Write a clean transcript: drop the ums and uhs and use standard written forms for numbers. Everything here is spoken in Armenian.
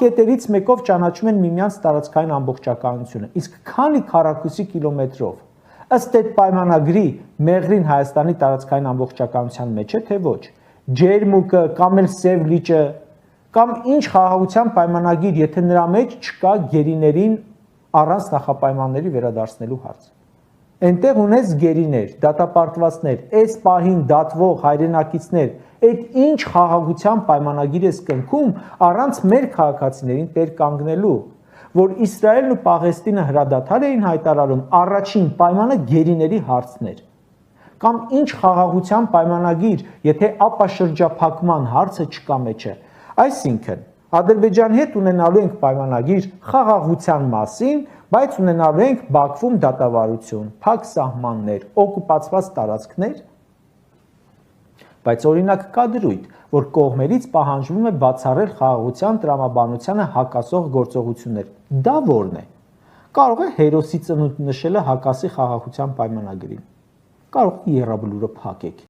կետերից մեկով ճանաչում են միմյանց տարածքային ամբողջականությունը, իսկ քանի քառակուսի կիլոմետրով։ Ըստ այդ պայմանագրի Մեղրին Հայաստանի տարածքային ամբողջականության մեջ է, թե ոչ։ Ջերմուկը կամ էլ Սև լիճը կամ ինչ խաղաղության պայմանագիր, եթե նրա մեջ չկա գերիներին առանց նախապայմանների վերադարձնելու հարց։ Այնտեղ ունես գերիներ, դատապարտվածներ, այս պահին դատվող հայրենակիցներ, այդ ինչ խաղաղության պայմանագիր ես կնքում առանց մեր քաղաքացիներին տեր կանգնելու, որ Իսրայելն ու Պաղեստինը հրադադար էին հայտարարում, առաջին պայմանը գերիների հարցն էր։ Կամ ինչ խաղաղության պայմանագիր, եթե ապաշրջափակման հարցը չկա մեջը։ Այսինքն, Ադրբեջանի հետ ունենալու ենք պայմանագիր խաղաղության մասին, բայց ունենալու ենք Բաքվում դատավարություն, փակ սահմաններ, օկուպացված տարածքներ, բայց օրինակ կա դրույթ, որ կողմերից պահանջվում է բացառել խաղաղության տրամաբանությանը հակասող գործողություններ։ Դա որն է։ Կարող է հերոսի ծնունդ նշելը հակասի խաղաղության պայմանագրին։ Կարող է եռաբլուրը փակեք։